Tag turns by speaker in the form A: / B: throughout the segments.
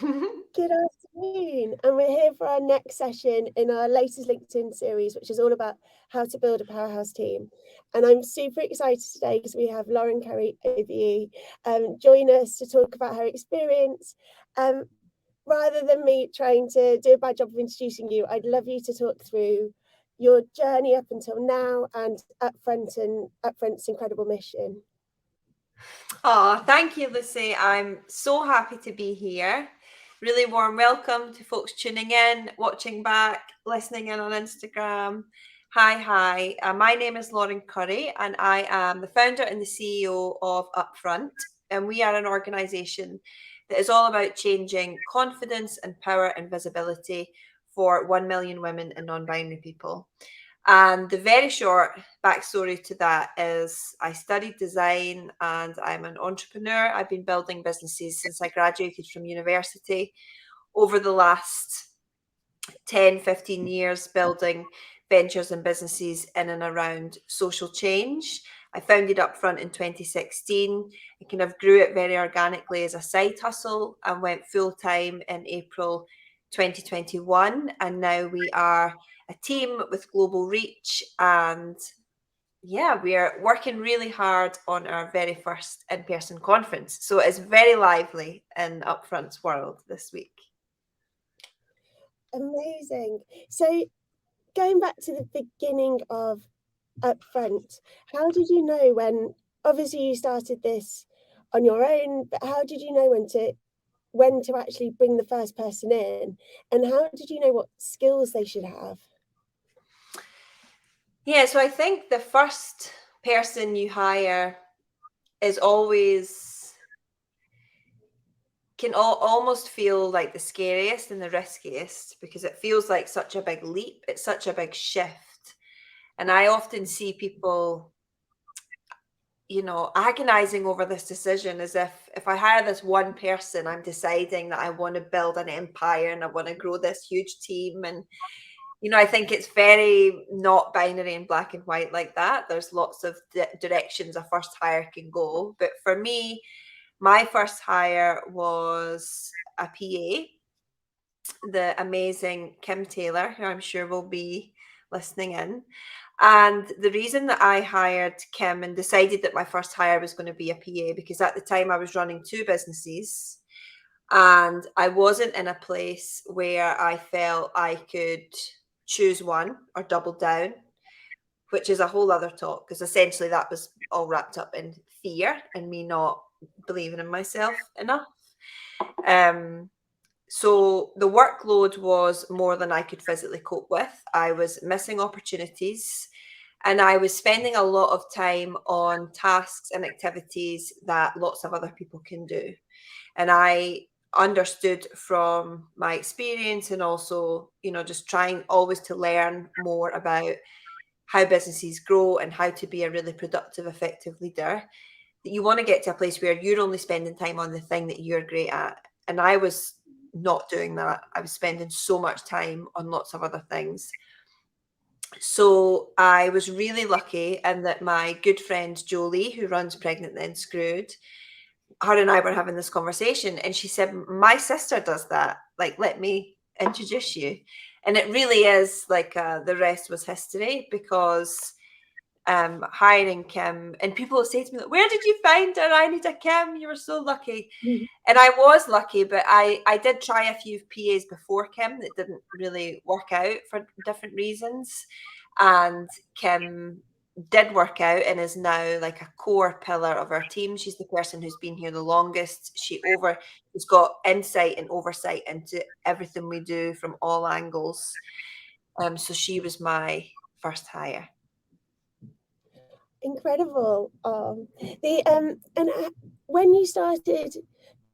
A: Good afternoon, and we're here for our next session in our latest LinkedIn series, which is all about how to build a powerhouse team. And I'm super excited today because we have Lauren Currie, OBE, join us to talk about her experience. Rather than me trying to do a bad job of introducing you, I'd love you to talk through your journey up until now and Upfront's incredible mission.
B: Oh, thank you, Lucy. I'm so happy to be here. Really warm welcome to folks tuning in, watching back, listening in on Instagram. Hi. My name is Lauren Currie, and I am the founder and the CEO of Upfront. And we are an organisation that is all about changing confidence and power and visibility for 1 million women and non binary people. And the very short backstory to that is I studied design and I'm an entrepreneur. I've been building businesses since I graduated from university over the last 10, 15 years, building ventures and businesses in and around social change. I founded Upfront in 2016. I kind of grew it very organically as a side hustle and went full time in April 2021. And now we are a team with global reach. And yeah, we are working really hard on our very first in person conference. So it's very lively in Upfront's world this week.
A: Amazing. So going back to the beginning of Upfront, how did you know obviously you started this on your own, but how did you know when to actually bring the first person in, and how did you know what skills they should have?
B: Yeah, so I think the first person you hire is always can almost feel like the scariest and the riskiest because it feels like such a big leap. It's such a big shift. And I often see people, agonizing over this decision as if I hire this one person, I'm deciding that I want to build an empire and I want to grow this huge team. And I think it's very not binary and black and white like that. There's lots of directions a first hire can go. But for me, my first hire was a PA, the amazing Kim Taylor, who I'm sure will be listening in. And the reason that I hired Kim and decided that my first hire was going to be a PA, because at the time I was running two businesses and I wasn't in a place where I felt I could choose one or double down, which is a whole other talk, because essentially that was all wrapped up in fear and me not believing in myself enough. So the workload was more than I could physically cope with. I was missing opportunities and I was spending a lot of time on tasks and activities that lots of other people can do. And I understood from my experience and also, just trying always to learn more about how businesses grow and how to be a really productive, effective leader, that you want to get to a place where you're only spending time on the thing that you're great at. And I was not doing that. I was spending so much time on lots of other things. So I was really lucky in that my good friend Jolie, who runs Pregnant Then Screwed, her and I were having this conversation and she said, my sister does that. Like, let me introduce you. And it really is like the rest was history, because hiring Kim, and people say to me, where did you find her? I need a Kim. You were so lucky. And I was lucky, but I did try a few PAs before Kim that didn't really work out for different reasons. And Kim did work out and is now like a core pillar of our team. She's the person who's been here the longest. She's got insight and oversight into everything we do from all angles. So she was my first hire.
A: Incredible. And when you started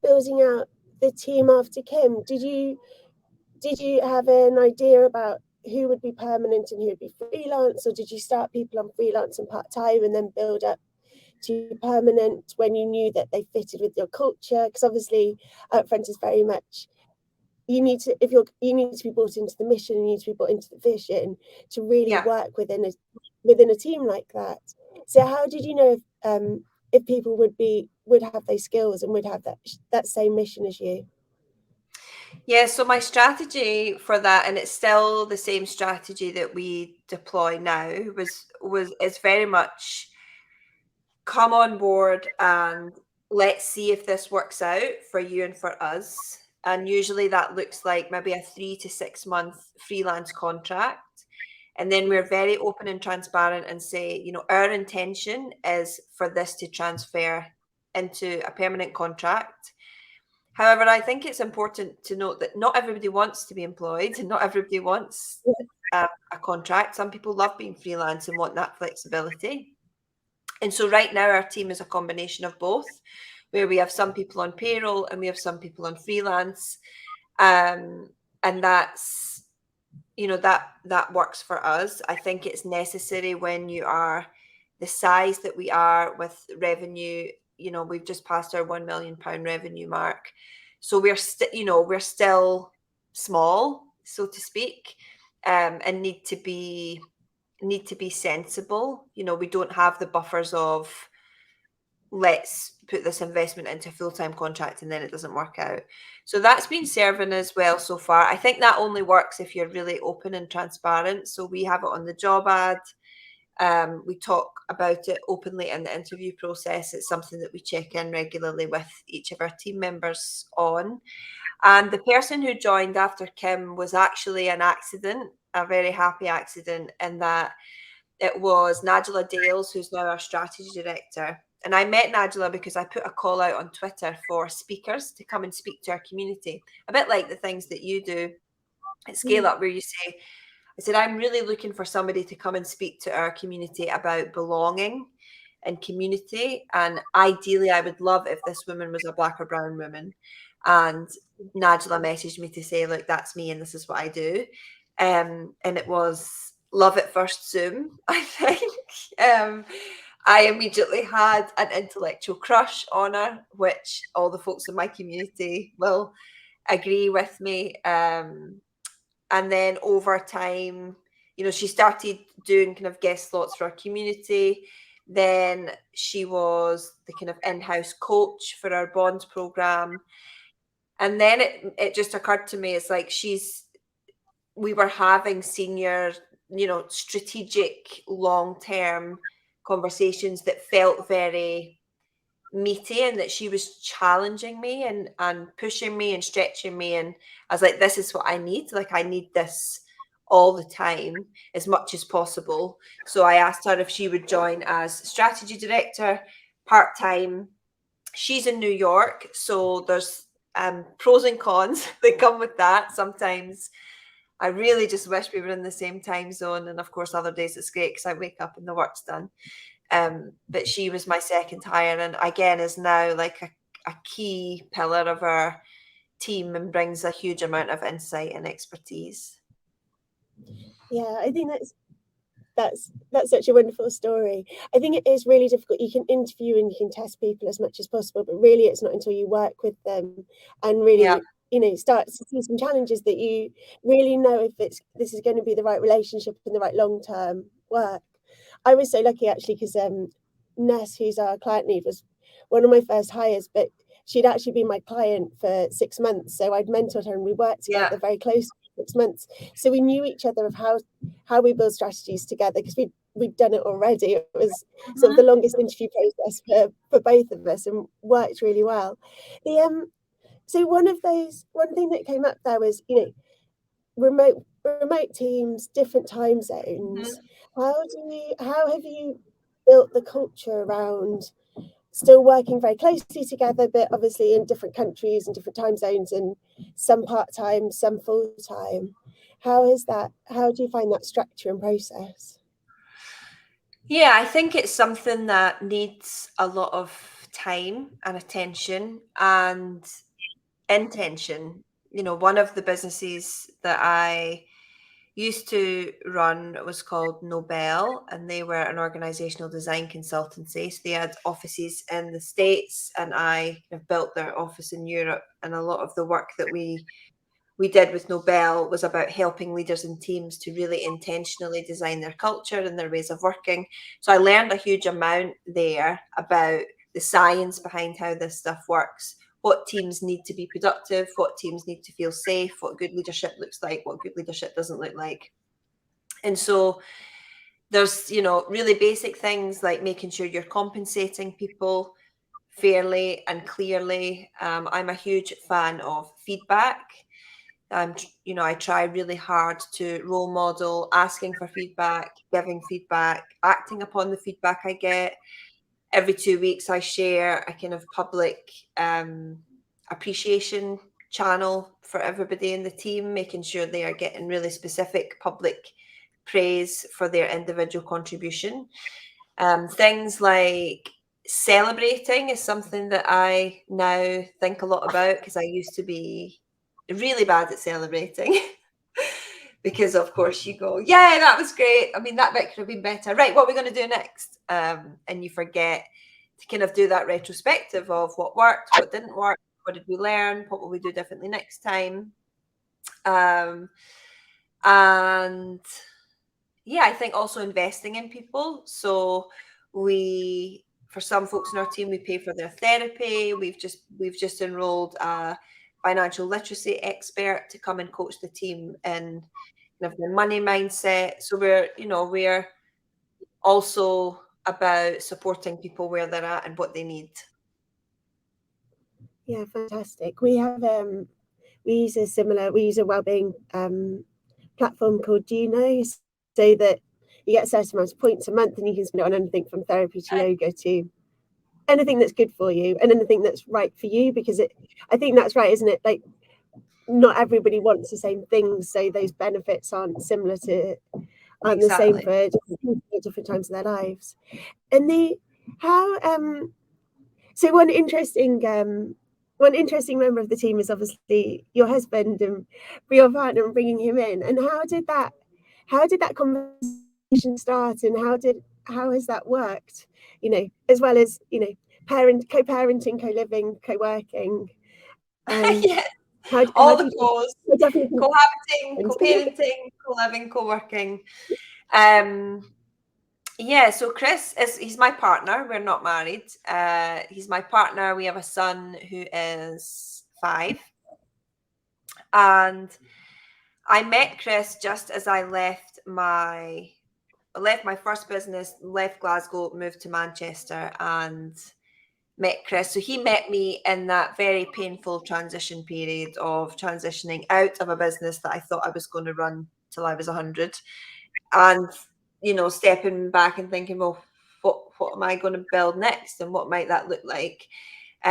A: building out the team after Kim, did you have an idea about who would be permanent and who would be freelance, or did you start people on freelance and part-time and then build up to permanent when you knew that they fitted with your culture? Because obviously Upfront is very much, you need to be brought into the mission, you need to be brought into the vision to really work within a team like that. So how did you know if people would have those skills and would have that same mission as you?
B: Yeah, so my strategy for that, and it's still the same strategy that we deploy now, was is very much come on board and let's see if this works out for you and for us. And usually that looks like maybe a 3 to 6 month freelance contract. And then we're very open and transparent and say, you know, our intention is for this to transfer into a permanent contract. However, I think it's important to note that not everybody wants to be employed and not everybody wants a contract. Some people love being freelance and want that flexibility. And so right now our team is a combination of both, where we have some people on payroll and we have some people on freelance. And that's, you know, that works for us. I think it's necessary when you are the size that we are with revenue. You know, we've just passed our £1 million revenue mark. So we're still, you know, we're still small, so to speak, and need to be sensible. You know, we don't have the buffers of let's put this investment into a full-time contract and then it doesn't work out. So that's been serving as well so far. I think that only works if you're really open and transparent. So we have it on the job ad. We talk about it openly in the interview process. It's something that we check in regularly with each of our team members on. And the person who joined after Kim was actually an accident, a very happy accident, in that it was Najla Dales, who's now our strategy director. And I met Najla because I put a call out on Twitter for speakers to come and speak to our community, a bit like the things that you do at Scale Up, where you say, I said, I'm really looking for somebody to come and speak to our community about belonging and community. And ideally, I would love if this woman was a black or brown woman. And Najla messaged me to say, look, that's me and this is what I do. And it was love at first Zoom, I think. I immediately had an intellectual crush on her, which all the folks in my community will agree with me. And then over time, you know, she started doing kind of guest slots for our community. Then she was the kind of in-house coach for our bond program. And then it just occurred to me, it's like we were having senior, you know, strategic long-term conversations that felt very meaty, and that she was challenging me and pushing me and stretching me. And I was like, this is what I need. Like, I need this all the time as much as possible. So I asked her if she would join as strategy director part-time. She's in New York, so there's pros and cons that come with that. Sometimes I really just wish we were in the same time zone, and of course other days it's great because I wake up and the work's done. But she was my second hire, and again is now like a key pillar of our team and brings a huge amount of insight and expertise.
A: Yeah, I think that's such a wonderful story. I think it is really difficult. You can interview and you can test people as much as possible, but really it's not until you work with them and
B: Yeah.
A: really, you know, start to see some challenges that you really know if this is going to be the right relationship and the right long-term work. I was so lucky actually because Ness, who's our client lead, was one of my first hires, but she'd actually been my client for 6 months. So I'd mentored her and we worked together very closely for 6 months. So we knew each other of how we build strategies together because we'd done it already. It was sort of the longest interview process for both of us and worked really well. So one thing that came up there was, you know, remote teams, different time zones. How have you built the culture around still working very closely together, but obviously in different countries and different time zones, and some part-time, some full-time? How do you find that structure and process?
B: Yeah, I think it's something that needs a lot of time and attention and intention. You know, one of the businesses that I used to run was called Nobel, and they were an organizational design consultancy. So they had offices in the States, and I have built their office in Europe. And a lot of the work that we did with Nobel was about helping leaders and teams to really intentionally design their culture and their ways of working. So I learned a huge amount there about the science behind how this stuff works, what teams need to be productive, what teams need to feel safe, what good leadership looks like, what good leadership doesn't look like. And so there's, really basic things like making sure you're compensating people fairly and clearly. I'm a huge fan of feedback. I try really hard to role model asking for feedback, giving feedback, acting upon the feedback I get. Every 2 weeks, I share a kind of public appreciation channel for everybody in the team, making sure they are getting really specific public praise for their individual contribution. Things like celebrating is something that I now think a lot about, because I used to be really bad at celebrating. Because of course you go, yeah, that was great. I mean, that bit could have been better. Right, what are we going to do next? And you forget to kind of do that retrospective of what worked, what didn't work, what did we learn, what will we do differently next time. And yeah, I think also investing in people. So for some folks in our team, we pay for their therapy. We've just enrolled a financial literacy expert to come and coach the team in kind of the money mindset. So we're also about supporting people where they're at and what they need.
A: Yeah, fantastic. We use a wellbeing platform called Juno, so that you get a certain amount of points a month and you can spend it on anything from therapy to yoga to anything that's good for you and anything that's right for you, because I think that's right, isn't it? Like, not everybody wants the same things, so those benefits aren't the same
B: Exactly.
A: for different times of their lives. And so one interesting member of the team is obviously your husband and your partner, and bringing him in. And how did that conversation start, and how has that worked? As well as co-parenting, co-living, co-working.
B: Yeah,
A: How
B: all
A: do
B: the
A: you
B: cause,
A: definitely
B: cohabiting, co-parenting, co-living, co-working. Yeah, so he's my partner. We're not married. He's my partner. We have a son who is 5. And I met Chris just as I left my first business, left Glasgow, moved to Manchester, and met Chris. So he met me in that very painful transition period of transitioning out of a business that I thought I was going to run till I was 100, and stepping back and thinking, well, what am I going to build next, and what might that look like?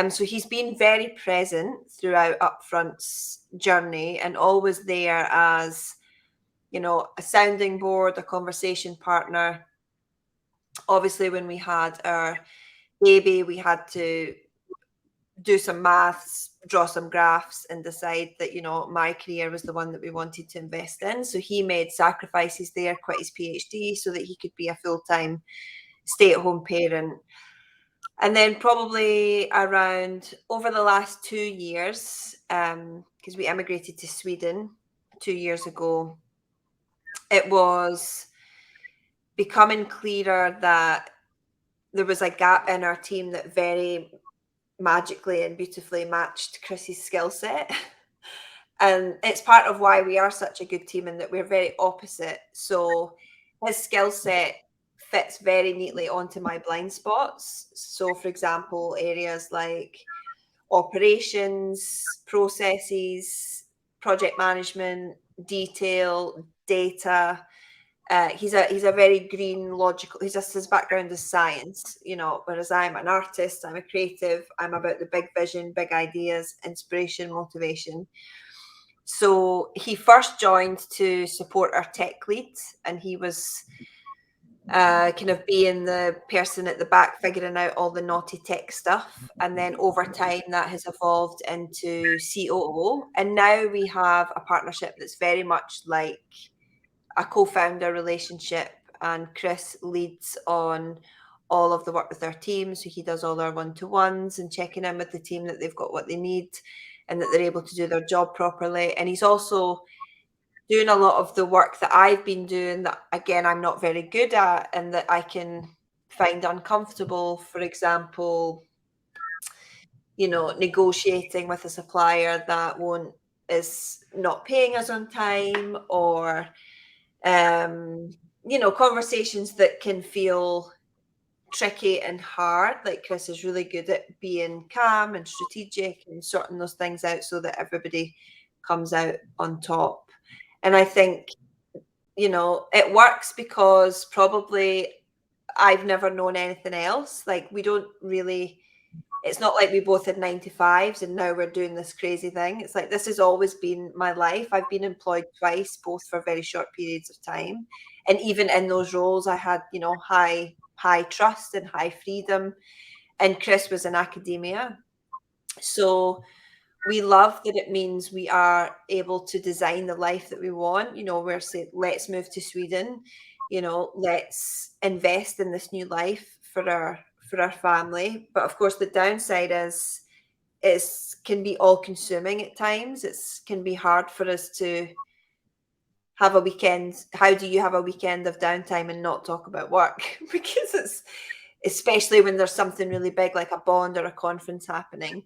B: So he's been very present throughout Upfront's journey, and always there as a sounding board, a conversation partner. Obviously, when we had our baby, we had to do some maths, draw some graphs, and decide that my career was the one that we wanted to invest in. So he made sacrifices there, quit his PhD so that he could be a full-time stay-at-home parent. And then probably around over the last 2 years, because we emigrated to Sweden 2 years ago, it was becoming clearer that there was a gap in our team that very magically and beautifully matched Chris's skill set. And it's part of why we are such a good team, and that we're very opposite. So his skill set fits very neatly onto my blind spots. So, for example, areas like operations, processes, project management, detail, data. He's a very green, logical. His background is science, whereas I'm an artist. I'm a creative. I'm about the big vision, big ideas, inspiration, motivation. So he first joined to support our tech lead, and he was kind of being the person at the back figuring out all the naughty tech stuff. And then over time, that has evolved into COO. And now we have a partnership that's very much like a co-founder relationship, and Chris leads on all of the work with our team. So he does all our one-to-ones and checking in with the team that they've got what they need and that they're able to do their job properly. And he's also doing a lot of the work that I've been doing that, again, I'm not very good at and that I can find uncomfortable. For example, negotiating with a supplier that is not paying us on time, or conversations that can feel tricky and hard. Like Chris is really good at being calm and strategic and sorting those things out so that everybody comes out on top. And I think, it works because probably I've never known anything else. Like, we don't really, it's not like we both had 9 to 5s and now we're doing this crazy thing. It's like, this has always been my life. I've been employed twice, both for very short periods of time. And even in those roles, I had, high trust and high freedom. And Chris was in academia. So we love that it means we are able to design the life that we want. We're saying, let's move to Sweden, let's invest in this new life for our family. But of course, the downside is can be all consuming at times. It can be hard for us to have a weekend. How do you have a weekend of downtime and not talk about work? Because it's, especially when there's something really big like a bond or a conference happening,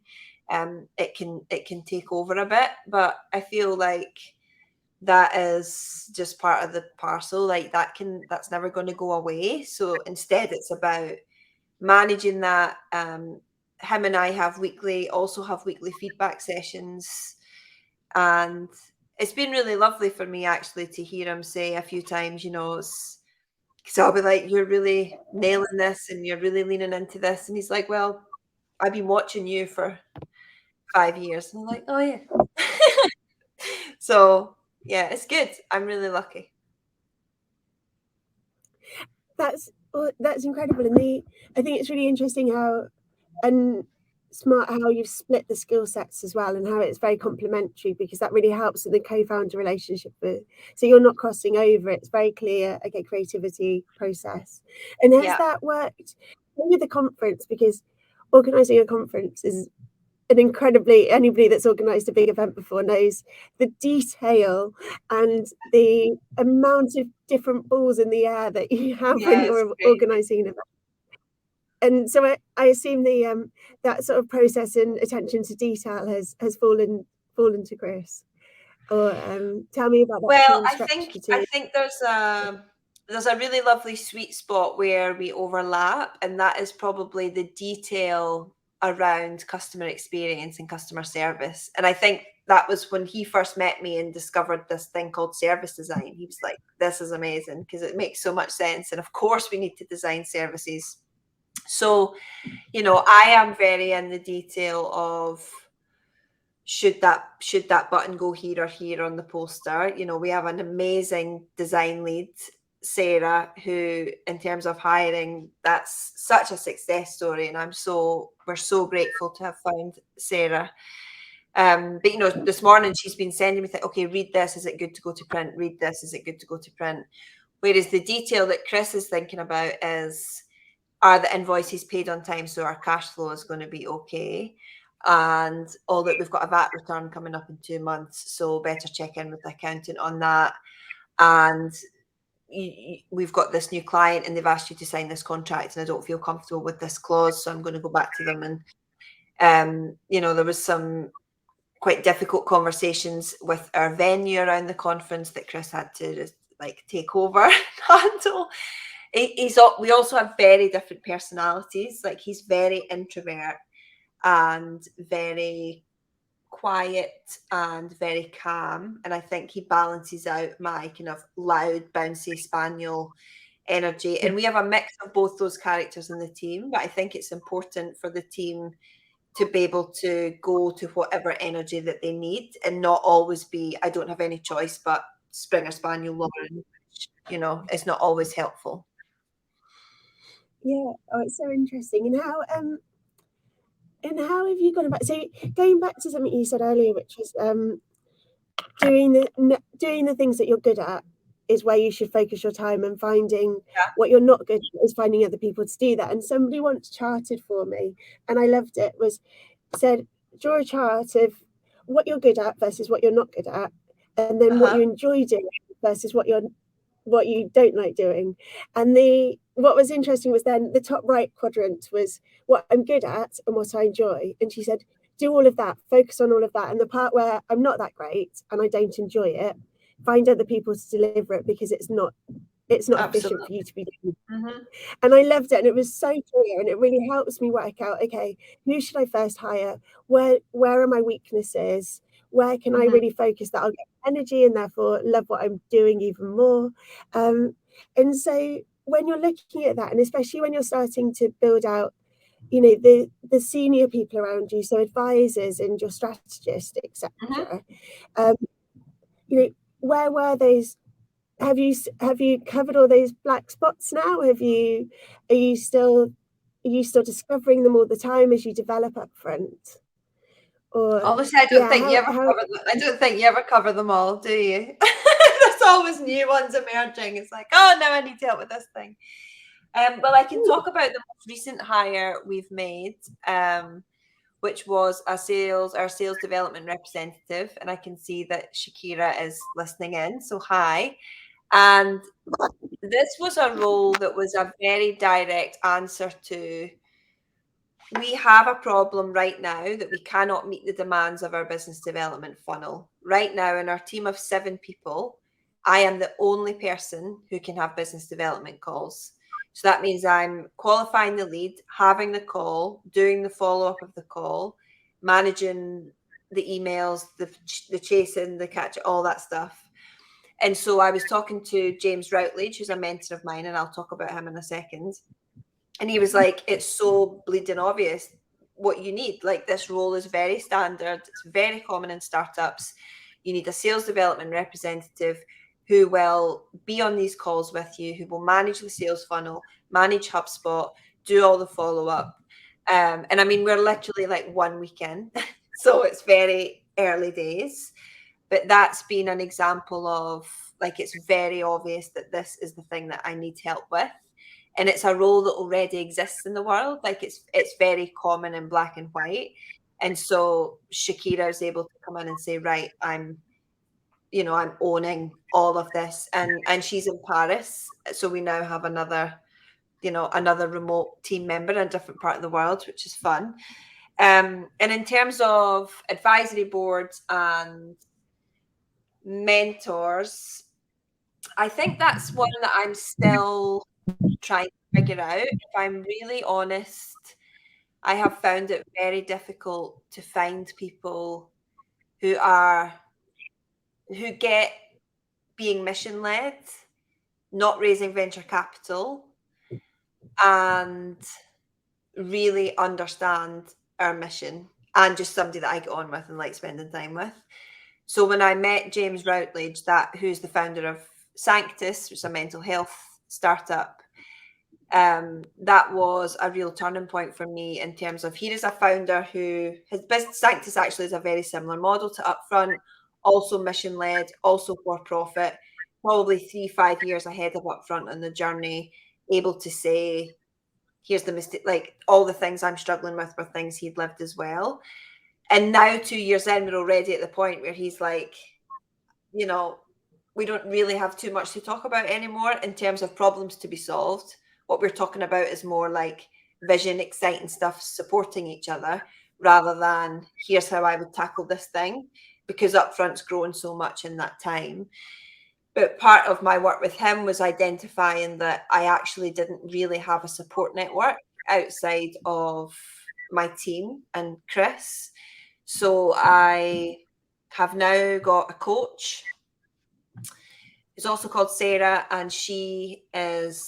B: it can take over a bit. But I feel like that is just part of the parcel. Like, that's never going to go away. So instead, it's about managing that. Him and I also have weekly feedback sessions, and it's been really lovely for me actually to hear him say a few times, because I'll be like, you're really nailing this and you're really leaning into this. And he's like, well, I've been watching you for 5 years. And I'm like, oh, yeah. So, yeah, it's good. I'm really lucky.
A: That's incredible. And I think it's really interesting how smart how you've split the skill sets as well, and how it's very complementary, because that really helps in the co-founder relationship. So you're not crossing over. It's very clear, okay, creativity process. And has that worked with the conference? Because organizing a conference is anybody that's organized a big event before knows the detail and the amount of different balls in the air that you have when you're organizing an event. And so I assume that sort of process and attention to detail has fallen to Chris. Or tell me about that.
B: Well, I think there's a really lovely sweet spot where we overlap, and that is probably the detail around customer experience and customer service. And I think that was when he first met me and discovered this thing called service design. He was like, this is amazing because it makes so much sense. And of course, we need to design services. So, I am very in the detail of should that button go here or here on the poster. We have an amazing design lead, Sarah, who in terms of hiring, that's such a success story, and we're so grateful to have found Sarah. But this morning she's been sending me okay, read this, is it good to go to print? Read this, is it good to go to print? Whereas the detail that Chris is thinking about is, are the invoices paid on time so our cash flow is going to be okay? And that we've got a VAT return coming up in 2 months, so better check in with the accountant on that. And we've got this new client and they've asked you to sign this contract and I don't feel comfortable with this clause, so I'm going to go back to them. And there was some quite difficult conversations with our venue around the conference that Chris had to just take over and handle. We also have very different personalities. Like, he's very introvert and very quiet and very calm, and I think he balances out my kind of loud, bouncy spaniel energy. And we have a mix of both those characters in the team, but I think it's important for the team to be able to go to whatever energy that they need and not always be, I don't have any choice but Springer Spaniel Lauren. It's not always helpful.
A: Yeah, it's so interesting. And how have you gone about? So going back to something you said earlier, which is doing the things that you're good at is where you should focus your time, and finding what you're not good at is finding other people to do that. And somebody once charted for me, and I loved it, said draw a chart of what you're good at versus what you're not good at, and then what you enjoy doing versus what you're what you don't like doing. And what was interesting was then the top right quadrant was what I'm good at and what I enjoy. And she said, do all of that, focus on all of that. And the part where I'm not that great and I don't enjoy it, find other people to deliver it, because it's not efficient for you to be doing.
B: Mm-hmm.
A: And I loved it, and it was so clear, and it really helps me work out, okay, who should I first hire? Where are my weaknesses? Where can I really focus that I'll get energy and therefore love what I'm doing even more? And so when you're looking at that, and especially when you're starting to build out, the senior people around you, so advisors and your strategist, etc. Where were those? Have you covered all those black spots now? Are you still discovering them all the time as you develop up front? Or
B: Honestly, I don't think you ever cover them. I don't think you ever cover them all, do you? There's always new ones emerging. It's like, oh no, I need to help with this thing. Well, I can talk about the most recent hire we've made, which was our sales development representative, and I can see that Shakira is listening in. So hi. And this was a role that was a very direct answer to, we have a problem right now that we cannot meet the demands of our business development funnel. Right now, in our team of 7 people, I am the only person who can have business development calls. So that means I'm qualifying the lead, having the call, doing the follow-up of the call, managing the emails, the chasing, the catch, all that stuff. And so I was talking to James Routledge, who's a mentor of mine, and I'll talk about him in a second. And he was like, it's so bleeding obvious what you need. Like, this role is very standard. It's very common in startups. You need a sales development representative who will be on these calls with you, who will manage the sales funnel, manage HubSpot, do all the follow-up. And I mean, we're literally like 1 week in, so it's very early days. But that's been an example of, like, it's very obvious that this is the thing that I need help with. And it's a role that already exists in the world. Like, it's very common in black and white. And so Shakira is able to come in and say, right, I'm owning all of this. And she's in Paris. So we now have another remote team member in a different part of the world, which is fun. And in terms of advisory boards and mentors, I think that's one that I'm still trying to figure out. If I'm really honest, I have found it very difficult to find people who get being mission led, not raising venture capital, and really understand our mission, and just somebody that I get on with and like spending time with. So when I met James Routledge, who's the founder of Sanctus, which is a mental health startup, that was a real turning point for me in terms of, he is a founder who, his business, Sanctus actually is a very similar model to Upfront, also mission led, also for profit, probably 3-5 years ahead of Upfront on the journey, able to say, here's the mistake, like all the things I'm struggling with were things he'd lived as well. And now 2 years in, we're already at the point where he's like, we don't really have too much to talk about anymore in terms of problems to be solved. What we're talking about is more like vision, exciting stuff, supporting each other, rather than here's how I would tackle this thing, because Upfront's grown so much in that time. But part of my work with him was identifying that I actually didn't really have a support network outside of my team and Chris. So I have now got a coach. It's also called Sarah, and she is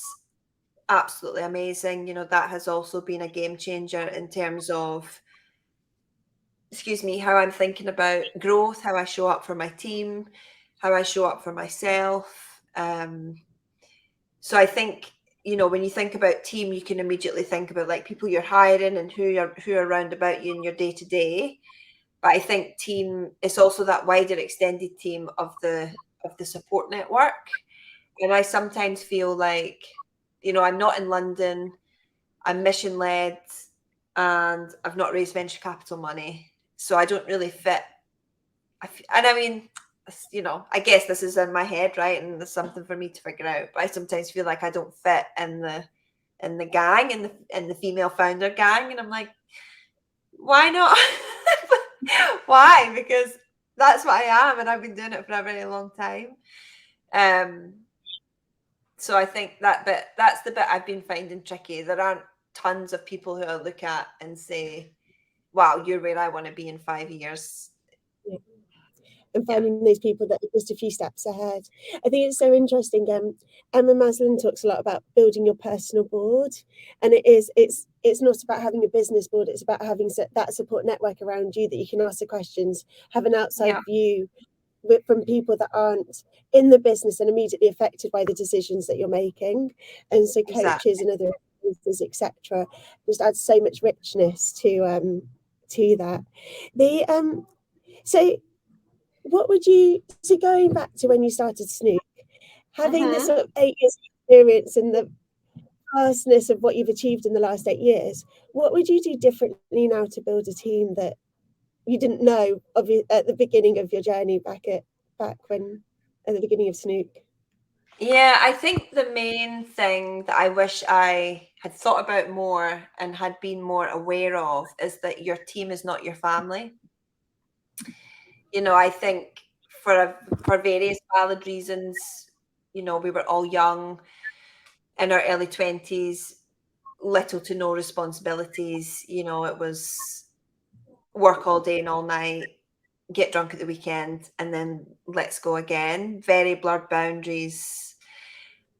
B: absolutely amazing. That has also been a game changer in terms of, how I'm thinking about growth, how I show up for my team, how I show up for myself. So I think, when you think about team, you can immediately think about like people you're hiring and who are around about you in your day to day. But I think team is also that wider extended team of the support network. And I sometimes feel like, I'm not in London, I'm mission led, and I've not raised venture capital money. So I don't really fit. And I mean, I guess this is in my head, right? And there's something for me to figure out. But I sometimes feel like I don't fit in the gang, in the female founder gang. And I'm like, why not? Why? Because that's what I am, and I've been doing it for a very long time. So I think that's the bit I've been finding tricky. There aren't tons of people who I look at and say, wow, you're where I want to be in 5 years.
A: Yeah. And finding those people that are just a few steps ahead. I think it's so interesting. Emma Maslin talks a lot about building your personal board, and it's not about having a business board. It's about having that support network around you that you can ask the questions, have an outside view from people that aren't in the business and immediately affected by the decisions that you're making. And so coaches and other advisors, etc., just adds so much richness to that. So what would you, so going back to when you started Snook, having this sort of 8 years experience and the vastness of what you've achieved in the last 8 years, what would you do differently now to build a team that you didn't know at the beginning of your journey back at the beginning of Snook?
B: Yeah, I think the main thing that I wish I had thought about more and had been more aware of is that your team is not your family. I think for various valid reasons, we were all young in our early 20s, little to no responsibilities. It was work all day and all night, get drunk at the weekend, and then let's go again. Very blurred boundaries.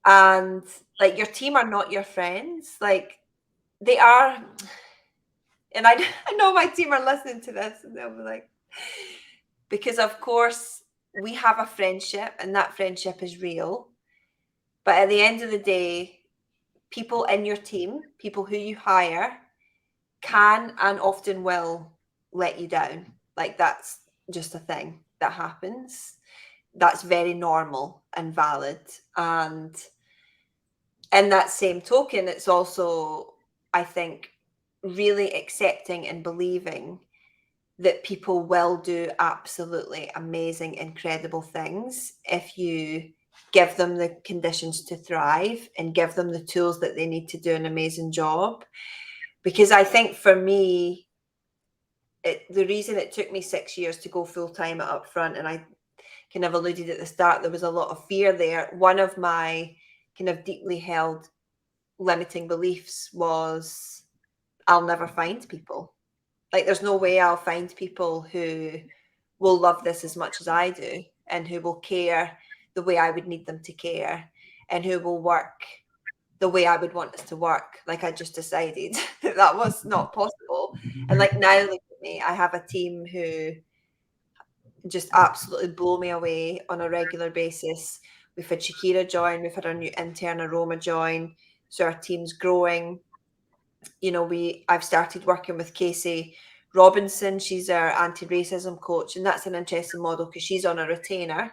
B: And like, your team are not your friends. Like, they are. And I know my team are listening to this and they'll be like, because of course we have a friendship and that friendship is real. But at the end of the day, people in your team, people who you hire, can and often will let you down. Like, that's just a thing that happens. That's very normal and valid. And in that same token, it's also, I think, really accepting and believing that people will do absolutely amazing, incredible things if you give them the conditions to thrive and give them the tools that they need to do an amazing job. Because I think for me, the reason it took me 6 years to go full time at Upfront, and I kind of alluded at the start, there was a lot of fear there. One of my kind of deeply held limiting beliefs was, I'll never find people. Like, there's no way I'll find people who will love this as much as I do, and who will care the way I would need them to care, and who will work the way I would want us to work. Like, I just decided that was not possible. And like, now look at me, I have a team who just absolutely blow me away on a regular basis. We've had Shakira join, we've had our new intern Aroma join, so our team's growing. I've started working with Casey Robinson. She's our anti-racism coach, and that's an interesting model because she's on a retainer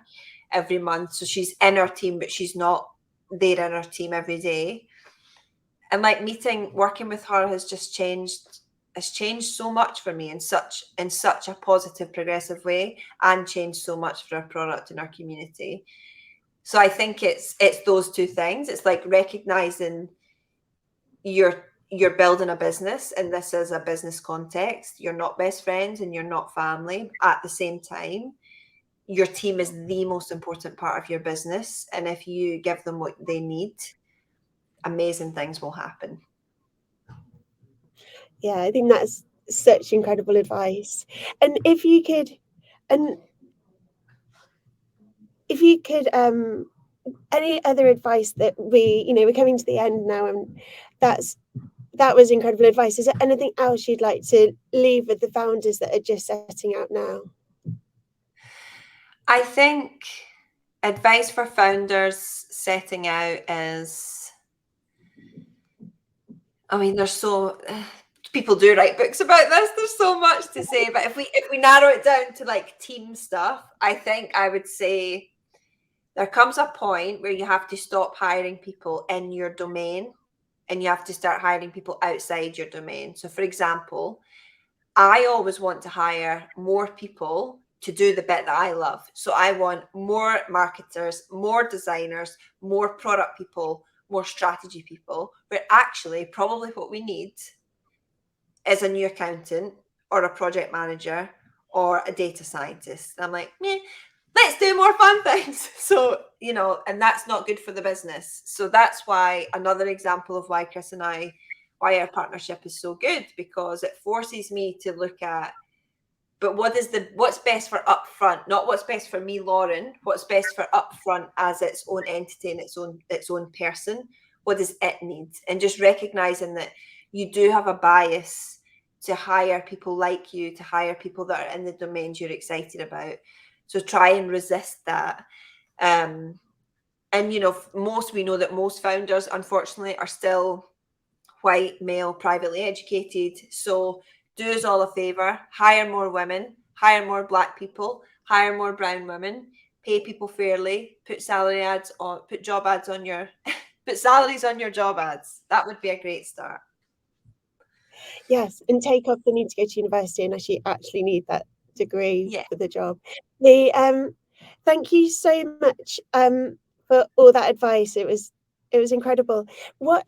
B: every month. So she's in our team, but she's not there in our team every day. And like, working with her has changed so much for me in such a positive, progressive way, and changed so much for our product and our community. So I think it's those two things. It's like recognizing you're building a business, and this is a business context. You're not best friends and you're not family. At the same time, your team is the most important part of your business, and if you give them what they need, amazing things will happen.
A: Yeah, I think that's such incredible advice. And if you could any other advice that we're coming to the end now, and that was incredible advice. Is there anything else you'd like to leave with the founders that are just setting out now?
B: I think advice for founders setting out is, I mean, people do write books about this. There's so much to say, but if we narrow it down to like team stuff, I think I would say there comes a point where you have to stop hiring people in your domain, and you have to start hiring people outside your domain. So, for example, I always want to hire more people to do the bit that I love. So I want more marketers, more designers, more product people, more strategy people, where actually probably what we need is a new accountant or a project manager or a data scientist. And I'm like, let's do more fun things. So, and that's not good for the business. So that's why another example of why Chris and I, why our partnership is so good, because it forces me to look at, but what's best for upfront, not what's best for me, Lauren, what's best for upfront as its own entity and its own person. What does it need? And just recognizing that you do have a bias to hire people like you, to hire people that are in the domains you're excited about. So try and resist that. And we know that most founders, unfortunately, are still white, male, privately educated. So do us all a favor, hire more women, hire more Black people, hire more brown women, pay people fairly, put job ads on your, put salaries on your job ads. That would be a great start.
A: Yes, and take off the need to go to university and actually need that degree for the job. Thank you so much for all that advice. It was incredible. Where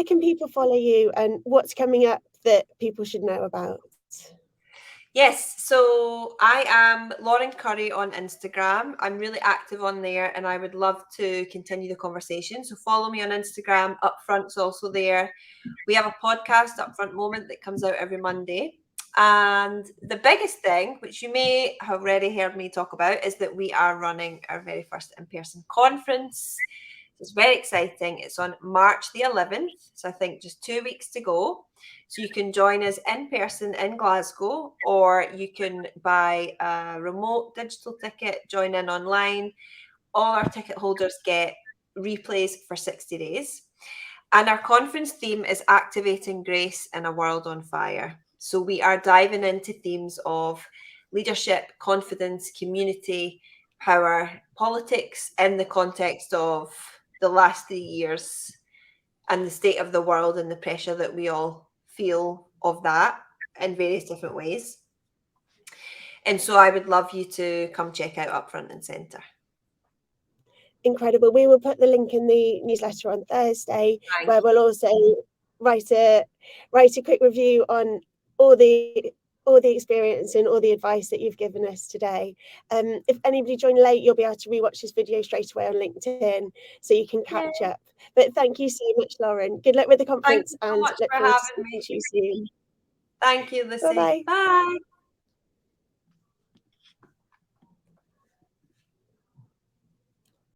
A: can people follow you, and what's coming up that people should know about?
B: Yes, so I am Lauren Currie on Instagram. I'm really active on there and I would love to continue the conversation. So follow me on Instagram. Upfront's also there. We have a podcast, Upfront Moment, that comes out every Monday. And the biggest thing, which you may have already heard me talk about, is that we are running our very first in-person conference. It's very exciting. It's on March the 11th. So I think just 2 weeks to go. So you can join us in person in Glasgow, or you can buy a remote digital ticket, join in online. All our ticket holders get replays for 60 days. And our conference theme is Activating Grace in a World on Fire. So we are diving into themes of leadership, confidence, community, power, politics in the context of the last 3 years and the state of the world and the pressure that we all feel of that in various different ways. And so I would love you to come check out Upfront and Centre.
A: Incredible. We will put the link in the newsletter on Thursday, where we'll also write a quick review on all the experience and all the advice that you've given us today. If anybody joined late, you'll be able to rewatch this video straight away on LinkedIn, so you can catch up. But thank you so much, Lauren. Good luck with the conference, and look forward to speaking to you soon.
B: Thank you, Lucy.
A: Bye-bye.
B: Bye.